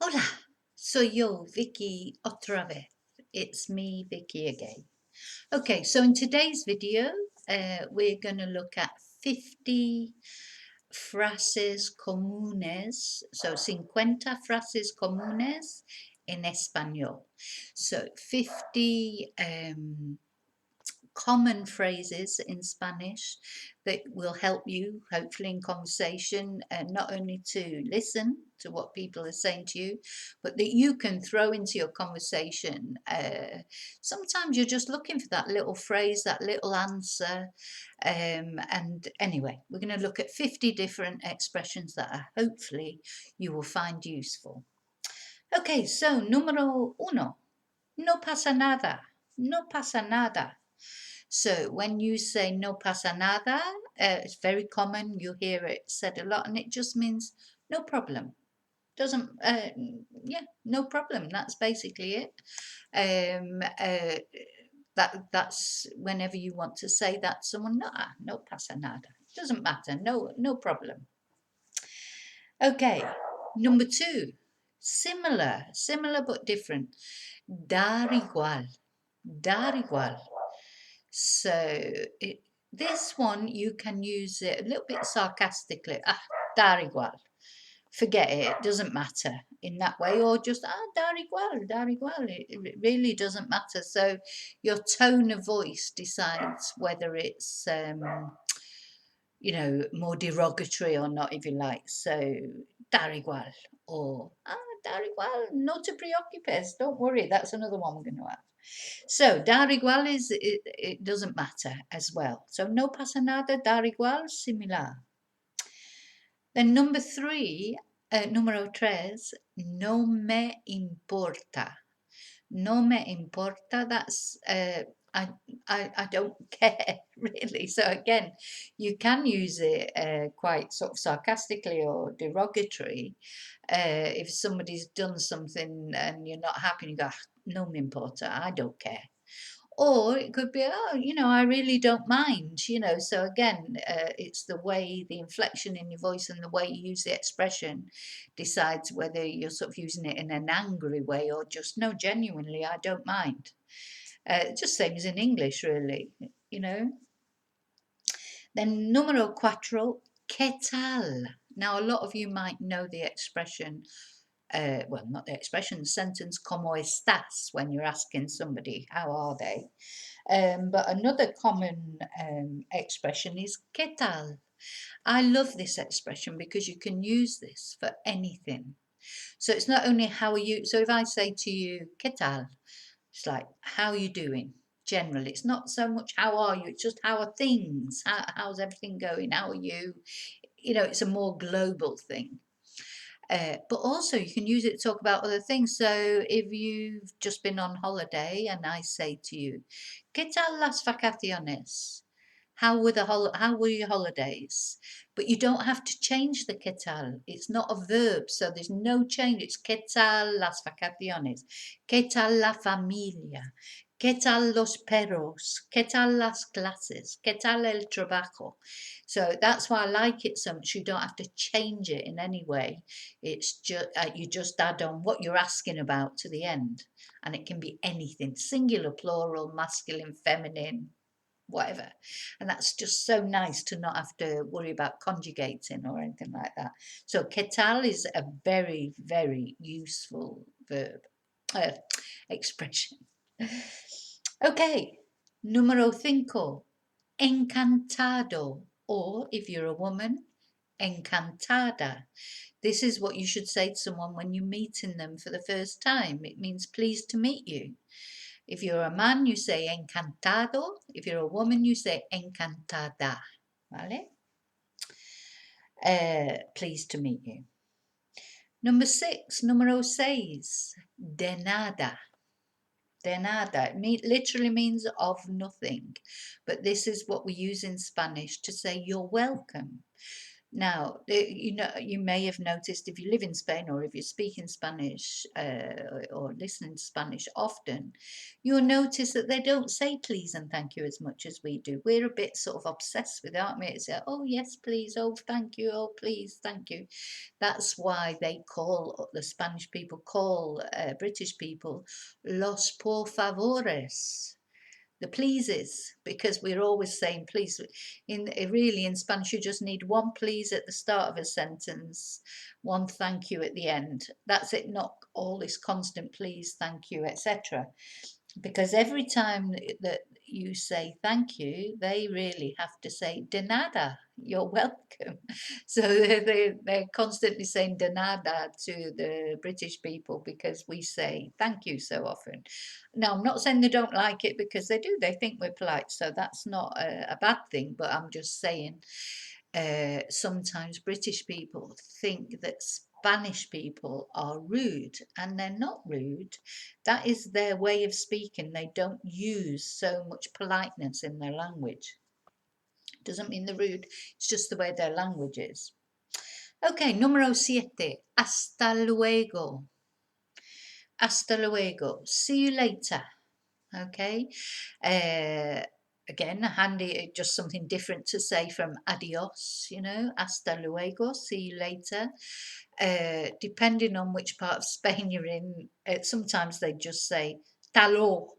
Hola, soy yo, Vicky, otra vez. It's me, Vicky, again. Okay, so in today's video, we're going to look at 50 frases comunes, so 50 frases comunes en español. So 50 common phrases in Spanish that will help you, hopefully, in conversation, not only to listen to what people are saying to you, but that you can throw into your conversation. Sometimes you're just looking for that little phrase, that little answer. And anyway, we're going to look at 50 different expressions that hopefully you will find useful. Okay, so número uno, no pasa nada, no pasa nada. So when you say no pasa nada, it's very common. You hear it said a lot, and it just means no problem. Doesn't, yeah, no problem. That's basically it. That's whenever you want to say that to someone, no pasa nada. Doesn't matter. No problem. Okay, number two, similar but different. Dar igual, dar igual. So this one, you can use it a little bit sarcastically. Da igual. Forget it. It doesn't matter in that way. Or just, da igual, da igual. It really doesn't matter. So your tone of voice decides whether it's, more derogatory or not, if you like. So, da igual. Or, da igual, no te preocupes. Don't worry. That's another one we're going to have. So, dar igual it doesn't matter as well. So, no pasa nada, dar igual, similar. Then number three, número tres, no me importa. No me importa, that's, I don't care, really. So again, you can use it quite sort of sarcastically or derogatory. If somebody's done something and you're not happy, you go, no me importa, I don't care. Or it could be, I really don't mind, So again, it's the way, the inflection in your voice and the way you use the expression decides whether you're sort of using it in an angry way or just, no, genuinely, I don't mind. Just same as in English, really. Then número cuatro, ¿qué tal? Now, a lot of you might know the expression, well, not the expression, the sentence, ¿cómo estás? When you're asking somebody, how are they? But another common expression is ¿qué tal? I love this expression because you can use this for anything. So it's not only how are you, so if I say to you, ¿qué tal? It's like, how are you doing? Generally, it's not so much how are you, it's just how are things? How's everything going? How are you? It's a more global thing. But also you can use it to talk about other things. So if you've just been on holiday and I say to you, ¿qué tal las vacaciones? How were your holidays? But you don't have to change the ¿qué tal? It's not a verb, so there's no change. It's ¿qué tal las vacaciones? ¿Qué tal la familia? ¿Qué tal los perros? ¿Qué tal las clases? ¿Qué tal el trabajo? So that's why I like it so much. You don't have to change it in any way. It's just you just add on what you're asking about to the end, and it can be anything: singular, plural, masculine, feminine, whatever. And that's just so nice to not have to worry about conjugating or anything like that. So ¿qué tal is a very, very useful verb expression. Okay, número cinco, encantado, or if you're a woman, encantada. This is what you should say to someone when you're meeting them for the first time. It means pleased to meet you. If you're a man, you say encantado. If you're a woman, you say encantada. ¿Vale? Pleased to meet you. Number six, número seis, de nada. De nada. It literally means of nothing. But this is what we use in Spanish to say you're welcome. Now, you may have noticed if you live in Spain or if you're speaking Spanish or listening to Spanish often, you'll notice that they don't say please and thank you as much as we do. We're a bit sort of obsessed with it, aren't we? It's oh, yes, please. Oh, thank you. Oh, please. Thank you. That's why the Spanish people call British people los por favores, the pleases, because we're always saying please. In Spanish you just need one please at the start of a sentence, one thank you at the end. That's it, not all this constant please, thank you, etc. Because every time that you say thank you, they really have to say de nada, you're welcome. So they're constantly saying de nada to the British people because we say thank you so often. Now, I'm not saying they don't like it, because they do, they think we're polite, so that's not a bad thing, but I'm just saying sometimes British people think that Spanish people are rude, and they're not rude. That is their way of speaking. They don't use so much politeness in their language. Doesn't mean they're rude, it's just the way their language is. Okay, número 7. Hasta luego. Hasta luego. See you later. Okay. Again, handy, just something different to say from adios, hasta luego, see you later. Depending on which part of Spain you're in, sometimes they just say talo,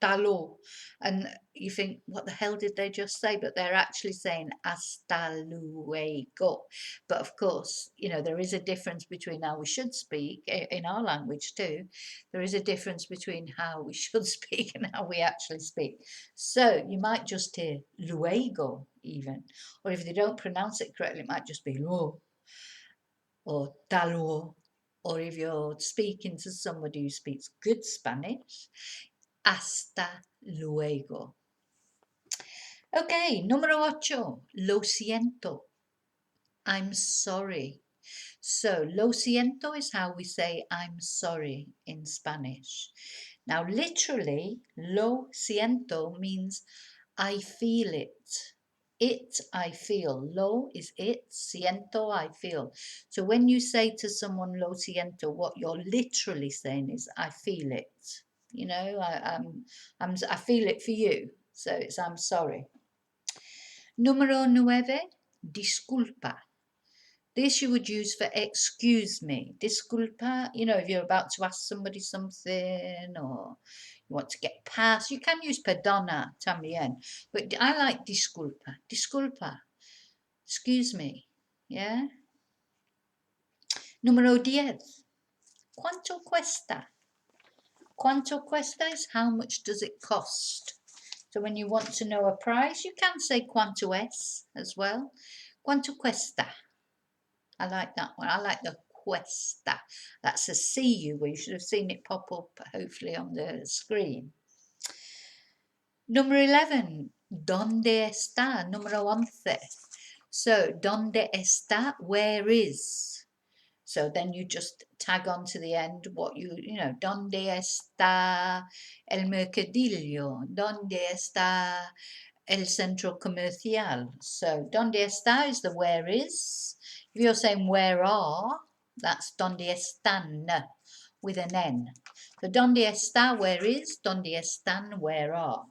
talo, and you think, what the hell did they just say? But they're actually saying hasta luego. But of course, there is a difference between how we should speak in our language too. There is a difference between how we should speak and how we actually speak. So you might just hear luego even, or if they don't pronounce it correctly, it might just be lo or talo. Or if you're speaking to somebody who speaks good Spanish, hasta luego. Ok, número 8. Lo siento. I'm sorry. So, lo siento is how we say I'm sorry in Spanish. Now, literally, lo siento means I feel it. It, I feel. Lo is it, siento, I feel. So when you say to someone lo siento, what you're literally saying is I feel it. I feel it for you. So it's I'm sorry. Número 9, disculpa. This you would use for excuse me. Disculpa, if you're about to ask somebody something or you want to get past, you can use perdona también. But I like disculpa. Disculpa. Excuse me. Yeah? Número 10. ¿Cuánto cuesta? ¿Cuánto cuesta is how much does it cost? So when you want to know a price, you can say cuánto es as well. ¿Cuánto cuesta? I like that one. I like the cuesta. That's a CU. We should have seen it pop up, hopefully, on the screen. Number 11. ¿Dónde está? Número 11. So, ¿dónde está? Where is? So then you just tag on to the end what ¿dónde está el mercadillo? ¿Dónde está el centro comercial? So, ¿dónde está is the where is. If you're saying where are, that's ¿dónde están? With an N. So, ¿dónde está? Where is. ¿Dónde están? Where are.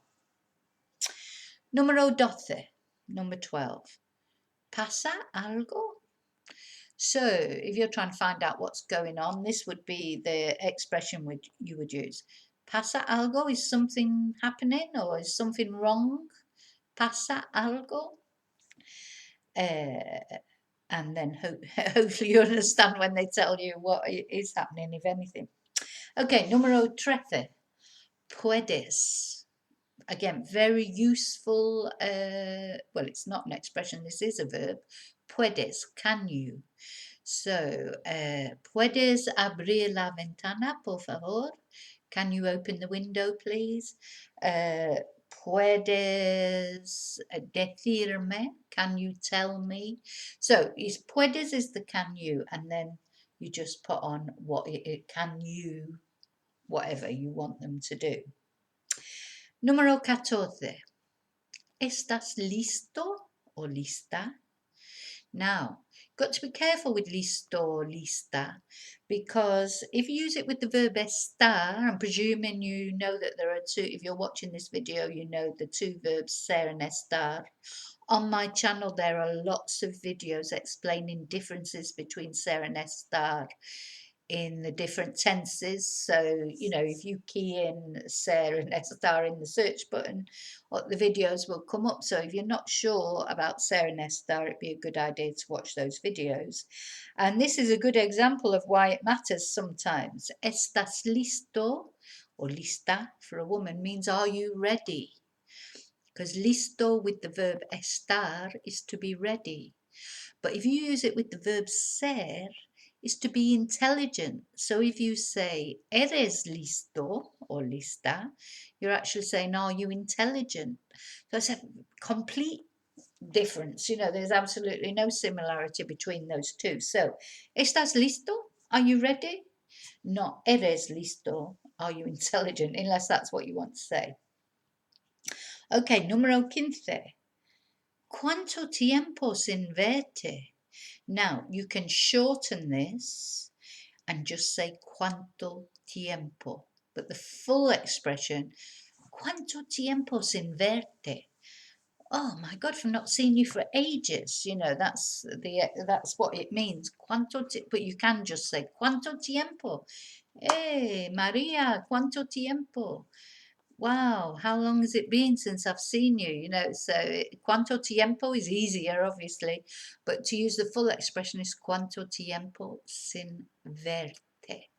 Número 12. Number 12. ¿Pasa algo? So, if you're trying to find out what's going on, this would be the expression you would use. ¿Pasa algo? Is something happening or is something wrong? ¿Pasa algo? And then hopefully you understand when they tell you what is happening, if anything. Okay, número 13. Puedes. Again, very useful. Well, it's not an expression, this is a verb. Puedes, can you? So, ¿puedes abrir la ventana, por favor? Can you open the window, please? ¿Puedes decirme? Can you tell me? So, puedes is the can you, and then you just put on what can you, whatever you want them to do. Número 14. ¿Estás listo o lista? Now, got to be careful with listo or lista, because if you use it with the verb estar, I'm presuming you know that there are two, if you're watching this video, you know the two verbs ser and estar. On my channel, there are lots of videos explaining differences between ser and estar in the different tenses. So, you know, if you key in ser and estar in the search button, the videos will come up. So if you're not sure about ser and estar, it'd be a good idea to watch those videos. And this is a good example of why it matters sometimes. Estás listo, or lista for a woman, means are you ready? Because listo with the verb estar is to be ready. But if you use it with the verb ser, is to be intelligent. So if you say eres listo or lista, you're actually saying, are you intelligent? So it's a complete difference. You know, there's absolutely no similarity between those two. So, ¿estás listo? Are you ready? Not eres listo. Are you intelligent? Unless that's what you want to say. Okay, número 15. ¿Cuánto tiempo sin verte? Now, you can shorten this and just say cuánto tiempo. But the full expression, ¿cuánto tiempo sin verte? Oh my God, I've not seen you for ages. You know, that's what it means. But you can just say cuánto tiempo. Hey, Maria, cuánto tiempo. Wow, how long has it been since I've seen you? You know, so cuánto tiempo is easier, obviously, but to use the full expression is cuánto tiempo sin verte.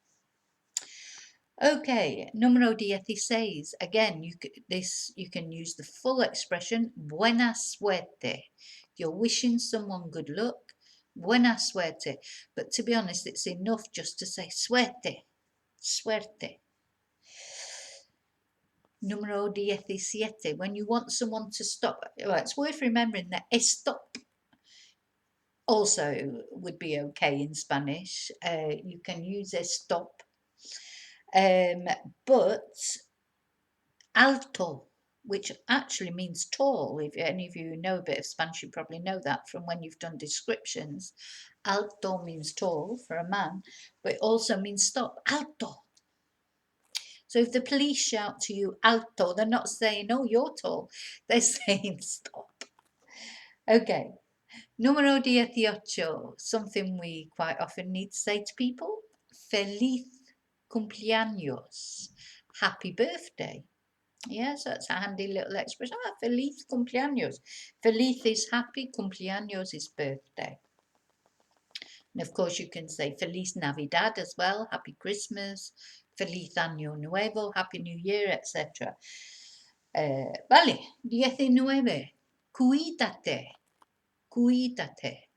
Okay, número 16. Again, you can use the full expression buena suerte. You're wishing someone good luck, buena suerte. But to be honest, it's enough just to say suerte, suerte. Número 17. When you want someone to stop, well, it's worth remembering that stop also would be okay in Spanish. You can use stop. But alto, which actually means tall, if any of you know a bit of Spanish, you probably know that from when you've done descriptions. Alto means tall for a man, but it also means stop. Alto. So if the police shout to you alto, they're not saying, oh, you're tall. They're saying stop. Okay. Número 18. Something we quite often need to say to people. Feliz cumpleaños. Happy birthday. Yeah, so it's a handy little expression. Ah, feliz cumpleaños. Feliz is happy, cumpleaños is birthday. And of course, you can say Feliz Navidad as well, Happy Christmas, Feliz Año Nuevo, Happy New Year, etc. Vale, 19. Cuídate, cuídate.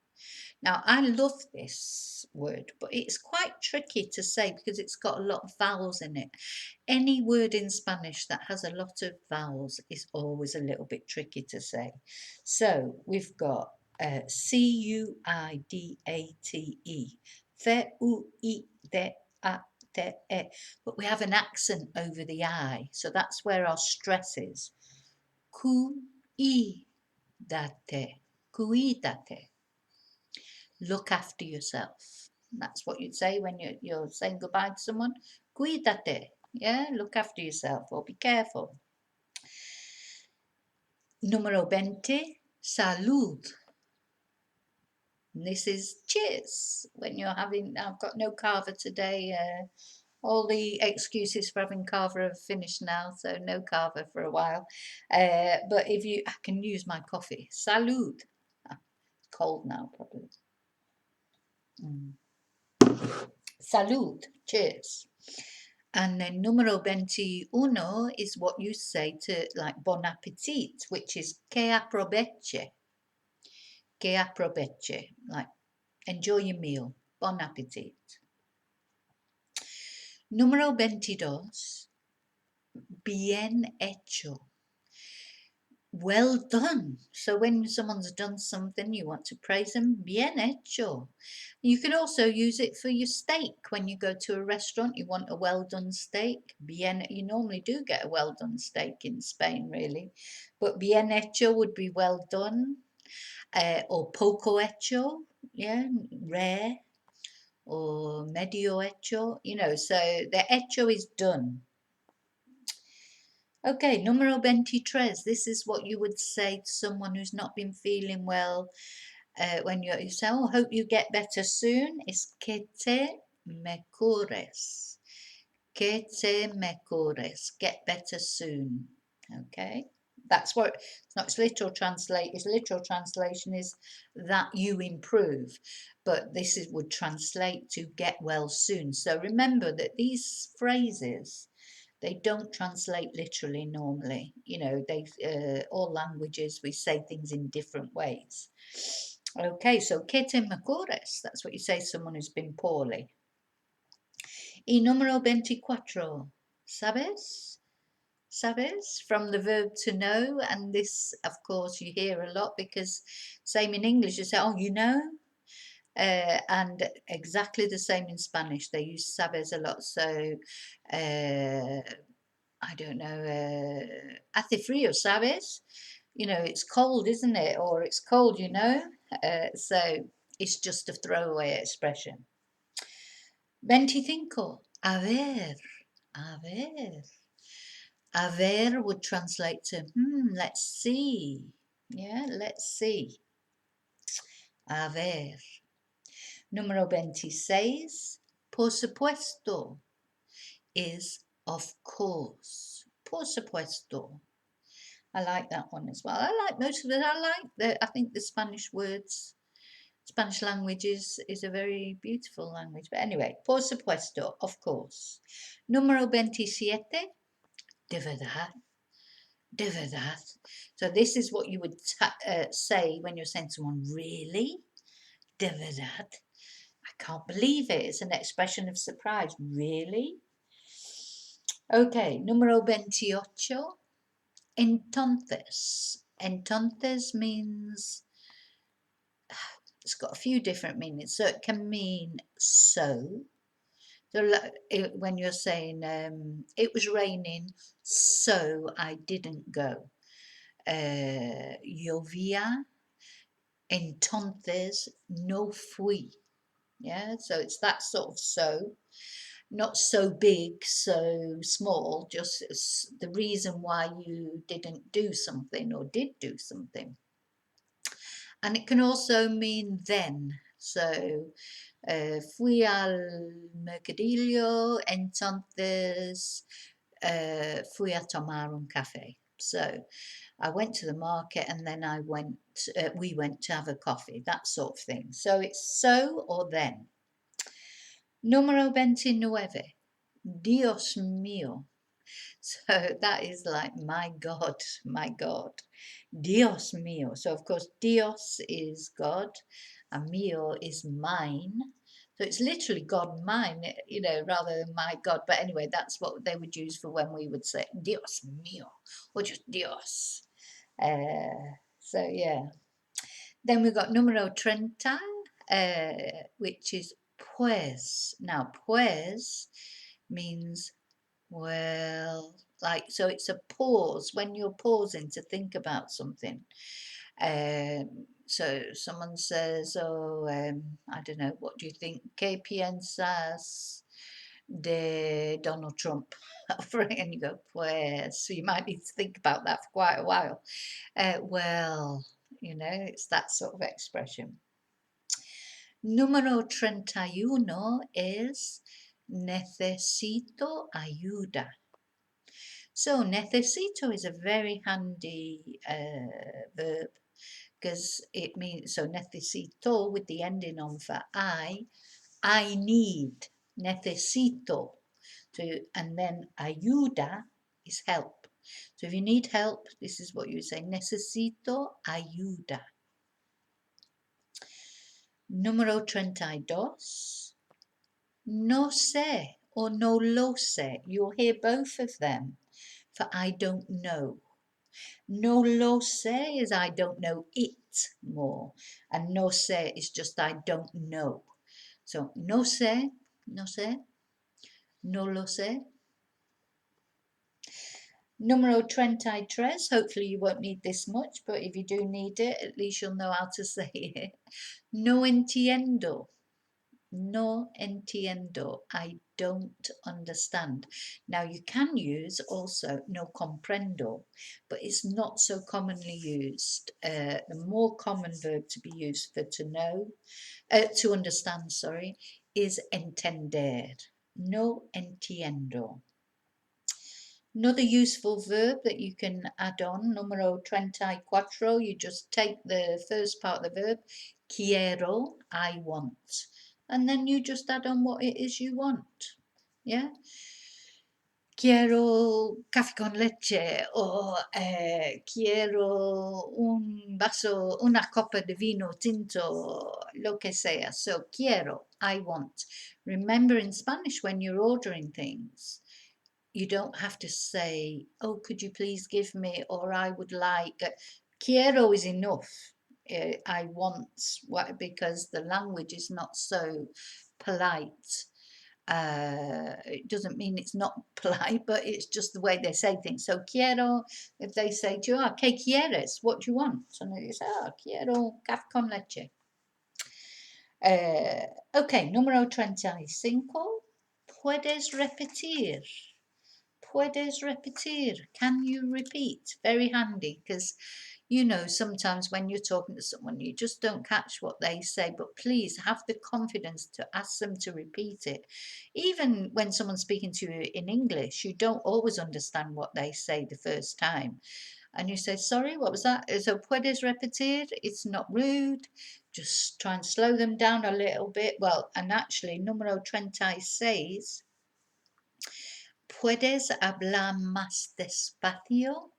Now, I love this word, but it's quite tricky to say because it's got a lot of vowels in it. Any word in Spanish that has a lot of vowels is always a little bit tricky to say. So we've got cuidate, cuidate, but we have an accent over the I, so that's where our stress is. Cuidate, cuidate. Look after yourself. That's what you'd say when you're saying goodbye to someone. Cuídate. Yeah, look after yourself or be careful. Número 20, salud. And this is cheers. When you're having, I've got no carver today. All the excuses for having carver have finished now, so no carver for a while. But I can use my coffee. Salud. It's cold now, probably. Salud. Cheers. And then número 21 is what you say to like bon appetit, which is que aproveche. Que aproveche, like enjoy your meal. Bon appetit. Número 22, bien hecho. Well done. So when someone's done something, you want to praise them. Bien hecho. You can also use it for your steak. When you go to a restaurant, you want a well done steak. Bien. You normally do get a well done steak in Spain, really, but bien hecho would be well done. or poco hecho, yeah, rare, or medio hecho, so the hecho is done. Okay, numero 23. This is what you would say to someone who's not been feeling well. When you say, oh, hope you get better soon. It's que te mejores. Que te mejores. Get better soon. Okay, that's what it's not. It's literal translate. Its literal translation is that you improve, but this would translate to get well soon. So remember that these phrases, they don't translate literally normally. They all languages, we say things in different ways. Okay, so que te mejores, that's what you say to someone who's been poorly. Y número 24, ¿sabes? ¿Sabes? From the verb to know, and this, of course, you hear a lot because same in English, you say, oh, you know? And exactly the same in Spanish, they use sabes a lot. So, I don't know, hace frío, ¿sabes? It's cold, isn't it? Or it's cold, so it's just a throwaway expression. 25. A ver, a ver. A ver would translate to, let's see. Yeah, let's see. A ver. Número 26. Por supuesto is of course. Por supuesto. I like that one as well. I like most of it. I think the Spanish words, Spanish language is a very beautiful language. But anyway, por supuesto, of course. Número 27, de verdad. De verdad. So this is what you would say when you're saying to someone, really? De verdad. I can't believe it. It's an expression of surprise. Really? Okay, número 28. Entonces. Entonces means, it's got a few different meanings. So it can mean so. So when you're saying, it was raining, so I didn't go. Llovía, entonces no fui. Yeah, so it's that sort of so. Not so big, so small, just the reason why you didn't do something or did do something. And it can also mean then. So, fui al mercadillo, entonces fui a tomar un café. So, I went to the market and then we went to have a coffee, that sort of thing. So it's so or then. Número 29. Dios mío. So that is like, my God, my God. Dios mío. So of course, Dios is God and mío is mine. So it's literally God mine, rather than my God. But anyway, that's what they would use for when we would say Dios mío or just Dios. So yeah. Then we've got número 30, which is pues. Now, pues means, well, so it's a pause when you're pausing to think about something. So someone says, oh, I don't know, what do you think? ¿Qué piensas de Donald Trump? And you go, pues. So you might need to think about that for quite a while. Well, it's that sort of expression. Número 31 es necesito ayuda. So necesito is a very handy verb because it means, so necesito with the ending on for I need, necesito. So, and then ayuda is help. So if you need help, this is what you say, necesito ayuda. Número 32. No sé or no lo sé. You'll hear both of them for I don't know. No lo sé is I don't know it more. And no sé is just I don't know. So no sé, no sé, no lo sé. Número 33. Hopefully you won't need this much, but if you do need it, at least you'll know how to say it. No entiendo. No entiendo. I don't understand. Now you can use also no comprendo, but it's not so commonly used. The more common verb to be used for to know, to understand, sorry, is entender. No entiendo. Another useful verb that you can add on, numero 34, you just take the first part of the verb, quiero, I want, and then you just add on what it is you want. Yeah? Quiero café con leche o quiero un vaso, una copa de vino tinto, lo que sea. So, quiero, I want. Remember in Spanish when you're ordering things, you don't have to say, oh, could you please give me, or I would like. Quiero is enough. I want, because the language is not so polite. It doesn't mean it's not polite, but it's just the way they say things. So quiero, if they say to you, oh, ¿qué quieres? What do you want? And you say, oh, quiero café con leche. Okay, número 35. ¿Puedes repetir? Puedes repetir. Can you repeat? Very handy, because you know sometimes when you're talking to someone you just don't catch what they say, but please have the confidence to ask them to repeat it. Even when someone's speaking to you in English, you don't always understand what they say the first time, and you say, sorry, what was that? So puedes repetir. It's not rude. Just try and slow them down a little bit. Well, and actually número 36. ¿Puedes hablar más despacio?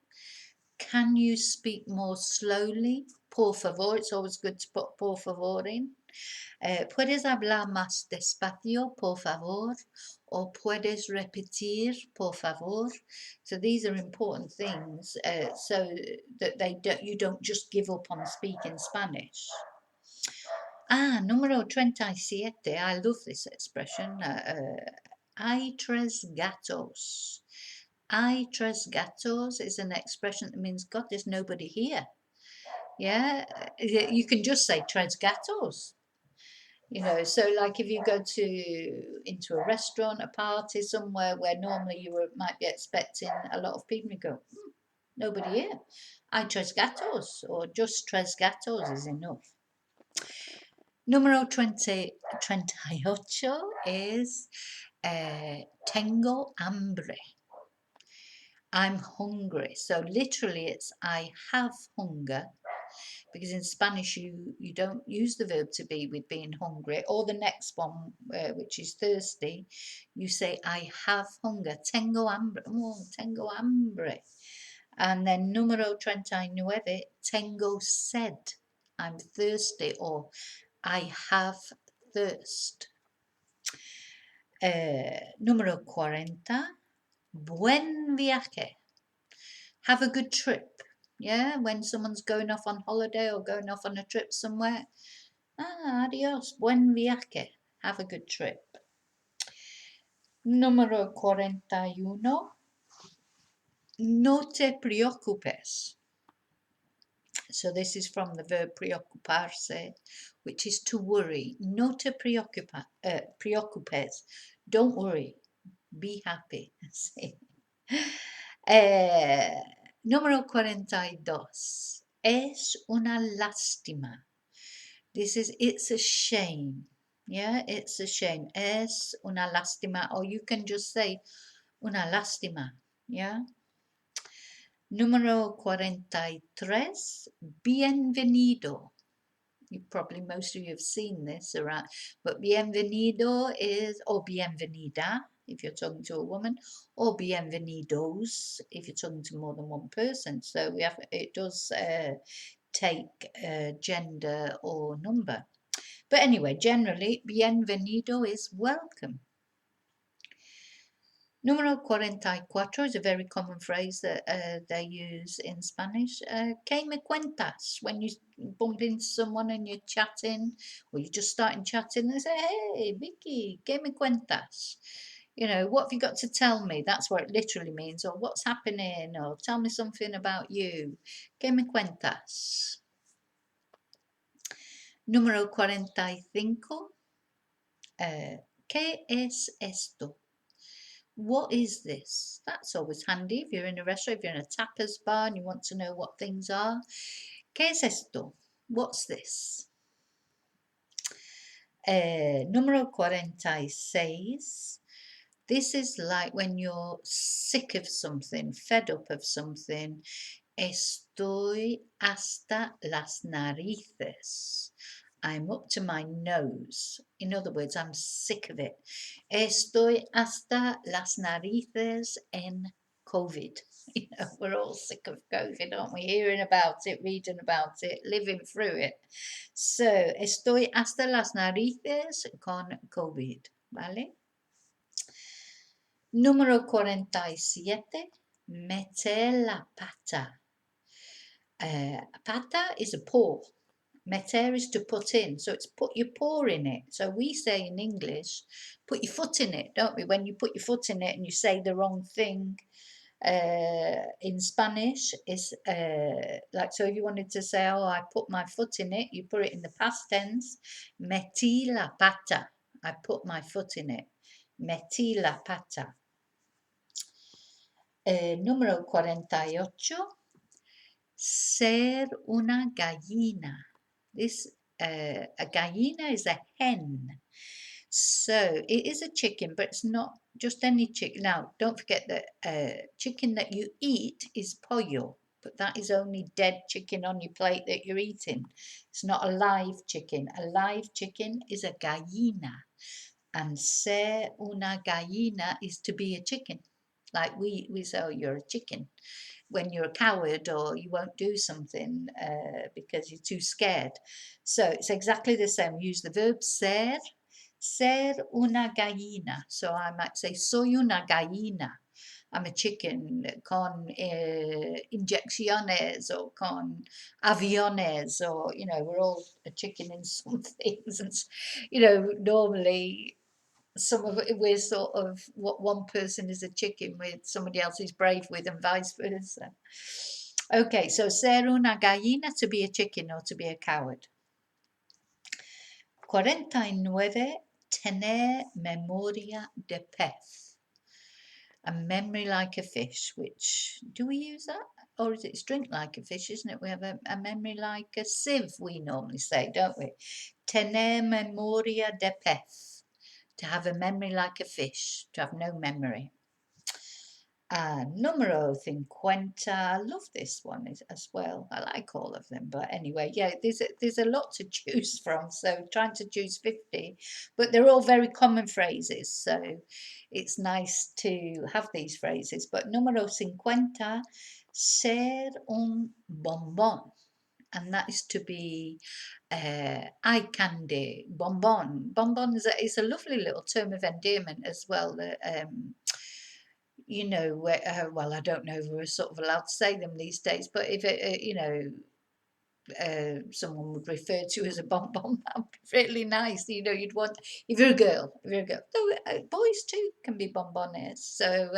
Can you speak more slowly? Por favor. It's always good to put por favor in. ¿Puedes hablar más despacio, por favor? Or puedes repetir, por favor? So these are important things, so that you don't just give up on speaking Spanish. Número 37. I love this expression. Hay tres gatos. Hay tres gatos is an expression that means, God, there's nobody here. Yeah, you can just say tres gatos. You know, so like if you go into a restaurant, a party somewhere where normally might be expecting a lot of people, you go, nobody here. Hay tres gatos, or just tres gatos is enough. Número 38 is tengo hambre. I'm hungry. So literally it's I have hunger, because in Spanish you don't use the verb to be with being hungry, or the next one, which is thirsty, you say I have hunger. Tengo hambre. Oh, tengo hambre. And then número 39, tengo sed. I'm thirsty, or I have thirst. Número 40, buen viaje. Have a good trip. Yeah, when someone's going off on holiday or going off on a trip somewhere. Adios, buen viaje. Have a good trip. Número 41, no te preocupes. So this is from the verb preocuparse, which is to worry. No te preocupes. Don't worry. Be happy. Número 42. Es una lástima. It's a shame. Yeah, it's a shame. Es una lástima. Or you can just say una lástima. Yeah. Número 43. Bienvenido. Most of you have seen this around, but bienvenido is, or bienvenida if you're talking to a woman, or bienvenidos if you're talking to more than one person. So it does take gender or number. But anyway, generally, bienvenido is welcome. Número 44 is a very common phrase that they use in Spanish. ¿Qué me cuentas? When you bump into someone and you're chatting, or you're just starting chatting, they say, hey, Vicki, ¿qué me cuentas? You know, what have you got to tell me? That's what it literally means. Or what's happening? Or tell me something about you. ¿Qué me cuentas? Número 45. ¿Qué es esto? What is this? That's always handy if you're in a restaurant, if you're in a tapas bar and you want to know what things are. ¿Qué es esto? What's this? Número 46. This is like when you're sick of something, fed up of something. Estoy hasta las narices. I'm up to my nose. In other words, I'm sick of it. Estoy hasta las narices en COVID. You know, we're all sick of COVID, aren't we? Hearing about it, reading about it, living through it. So, estoy hasta las narices con COVID, ¿vale? Número 47. Meter la pata. Pata is a paw. Meter is to put in. So it's put your paw in it. So we say in English, put your foot in it, don't we? When you put your foot in it and you say the wrong thing, in Spanish is like, so if you wanted to say, oh, I put my foot in it, you put it in the past tense. Metí la pata. I put my foot in it. Metí la pata. Número 48. Ser una gallina. This a gallina is a hen. So it is a chicken, but it's not just any chicken. Now, don't forget that chicken that you eat is pollo, but that is only dead chicken on your plate that you're eating. It's not a live chicken. A live chicken is a gallina. And ser una gallina is to be a chicken. Like we say, oh, you're a chicken when you're a coward or you won't do something because you're too scared. So it's exactly the same. Use the verb ser, ser una gallina. So I might say, soy una gallina. I'm a chicken con inyecciones or con aviones, or, you know, we're all a chicken in some things. And, you know, normally some of it, we're sort of what one person is a chicken with, somebody else is brave with, and vice versa. Okay, so ser una gallina, to be a chicken or to be a coward. 49. Tener memoria de pez. A memory like a fish, which, do we use that? Or is it drink like a fish, isn't it? We have a memory like a sieve, we normally say, don't we? Tener memoria de pez. To have a memory like a fish, to have no memory. Numero 50. I love this one as well. I like all of them, but anyway, yeah, there's a lot to choose from. So trying to choose 50, but they're all very common phrases. So it's nice to have these phrases. But número 50, ser un bombón. And that is to be eye candy, bonbon. Bonbon is a lovely little term of endearment as well. You know, well, I don't know if we're sort of allowed to say them these days, but if it, you know, someone would refer to you as a bonbon, that'd be really nice. You know, you'd want, if you're a girl, though boys too can be bonbonnes. So,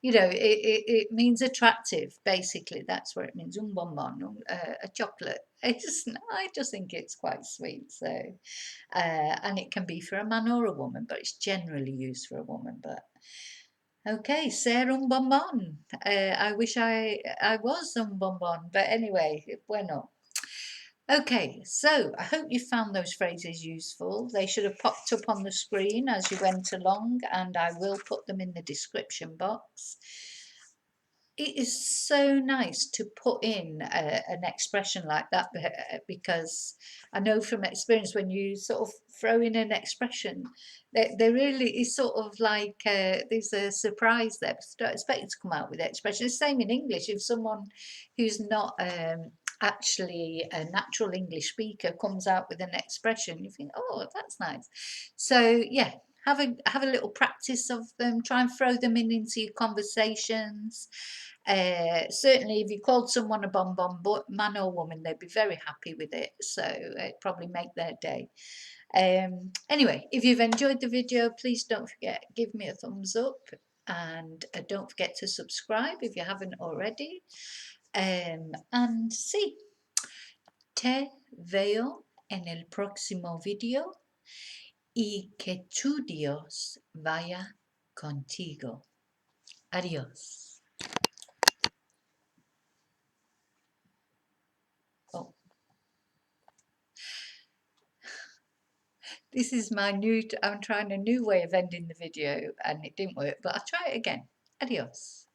you know, it means attractive, basically. That's what it means, un bonbon, a chocolate. I just think it's quite sweet. So, and it can be for a man or a woman, but it's generally used for a woman. But okay, ser un bonbon. I wish I was un bonbon, but anyway, bueno. Okay, so I hope you found those phrases useful. They should have popped up on the screen as you went along, and I will put them in the description box. It is so nice to put in an expression like that because I know from experience when you sort of throw in an expression, there really is sort of like there's a surprise there. Don't expect it to come out with the expression. It's the same in English. If someone who's not actually a natural English speaker comes out with an expression, you think, oh, that's nice. So yeah, have a little practice of them. Try and throw them in into your conversations. Certainly, if you called someone a bonbon, man or woman, they'd be very happy with it. So it probably make their day. Anyway, if you've enjoyed the video, please don't forget, give me a thumbs up, and don't forget to subscribe if you haven't already. And sí, te veo en el próximo video y que tu Dios vaya contigo. Adiós. Oh, this is my I'm trying a new way of ending the video and it didn't work, but I'll try it again. Adiós.